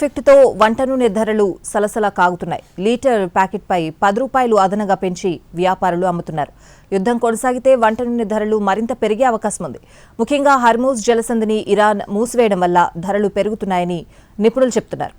ఎఫెక్ట్తో వంట నూనె ధరలు సలసల కాగుతున్నాయి. లీటర్ ప్యాకెట్పై 10 రూపాయలు అదనంగా పెంచి వ్యాపారులు అమ్ముతున్నారు. యుద్ధం కొనసాగితే వంట నూనె ధరలు మరింత పెరిగే అవకాశం ఉంది. ముఖ్యంగా హర్మూజ్ జలసంధిని ఇరాన్ మూసివేయడం వల్ల ధరలు పెరుగుతున్నాయని నిపుణులు చెబుతున్నారు.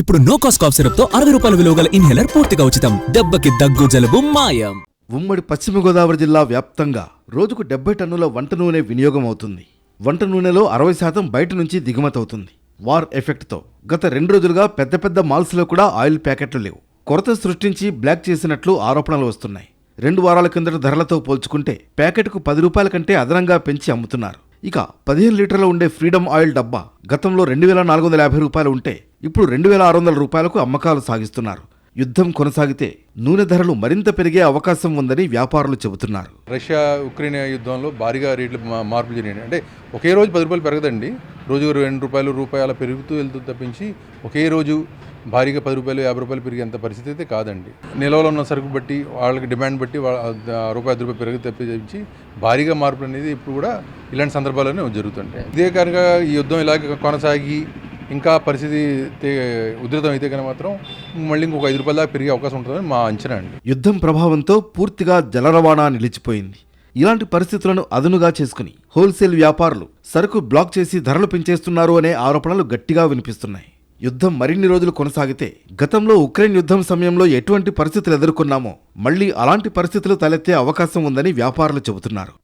ఇప్పుడు నో కాస్ట్ కాఫ్ సిరప్ తో 60 రూపాయల విలువ గల ఇన్హేలర్ పూర్తిగా ఉచితం. దెబ్బకి దగ్గు జలుబు మాయం. ఉమ్మడి పశ్చిమ గోదావరి జిల్లా వ్యాప్తంగా రోజుకు 70 టన్నుల వంట నూనె వినియోగం అవుతుంది. వంట నూనెలో 60% బయట నుంచి దిగుమతవుతుంది. వార్ ఎఫెక్ట్తో గత 2 రోజులుగా పెద్ద పెద్ద మాల్స్లో కూడా ఆయిల్ ప్యాకెట్లు లేవు. కొరత సృష్టించి బ్లాక్ చేసినట్లు ఆరోపణలు వస్తున్నాయి. 2 వారాల కిందట ధరలతో పోల్చుకుంటే ప్యాకెట్కు 10 రూపాయల కంటే అదనంగా పెంచి అమ్ముతున్నారు. ఇక 15 లీటర్ల ఉండే ఫ్రీడమ్ ఆయిల్ డబ్బా గతంలో 2450 రూపాయలు ఉంటే ఇప్పుడు 2600 రూపాయలకు అమ్మకాలు సాగిస్తున్నారు. యుద్ధం కొనసాగితే నూనె ధరలు మరింత పెరిగే అవకాశం ఉందని వ్యాపారులు చెబుతున్నారు. రష్యా ఉక్రెయిన్ యుద్ధంలో భారీగా రేట్లు మార్పులు జరిగాయి. అంటే ఒకే రోజు 10 రూపాయలు పెరగదండి. రోజు 2 రూపాయలు పెరుగుతూ వెళ్తూ తప్పించి ఒకే రోజు భారీగా 10 రూపాయలు 50 రూపాయలు పెరిగేంత పరిస్థితి అయితే కాదండి. నిల్వలో ఉన్న సరుకు బట్టి వాళ్ళకి డిమాండ్ బట్టి రూపాయి 10 రూపాయలు పెరుగు తప్పించి భారీగా మార్పులు అనేది ఇప్పుడు కూడా ఇలాంటి సందర్భాల్లోనే జరుగుతుంటాయి. ఇదే కారణంగా ఈ యుద్ధం ఇలాగ కొనసాగి ఇంకా పరిస్థితి ఉధృతం అయితే కనుక మాత్రం మళ్ళీ ఇంకొక 5 రూపాయల దాకా పెరిగే అవకాశం ఉంటుందని మా అంచనా అండి. యుద్ధం ప్రభావంతో పూర్తిగా జల రవాణా నిలిచిపోయింది. ఇలాంటి పరిస్థితులను అదునుగా చేసుకుని హోల్సేల్ వ్యాపారులు సరుకు బ్లాక్ చేసి ధరలు పెంచేస్తున్నారు అనే ఆరోపణలు గట్టిగా వినిపిస్తున్నాయి. యుద్ధం మరిన్ని రోజులు కొనసాగితే గతంలో ఉక్రెయిన్ యుద్ధం సమయంలో ఎటువంటి పరిస్థితులు ఎదుర్కొన్నామో మళ్లీ అలాంటి పరిస్థితులు తలెత్తే అవకాశం ఉందని వ్యాపారులు చెబుతున్నారు.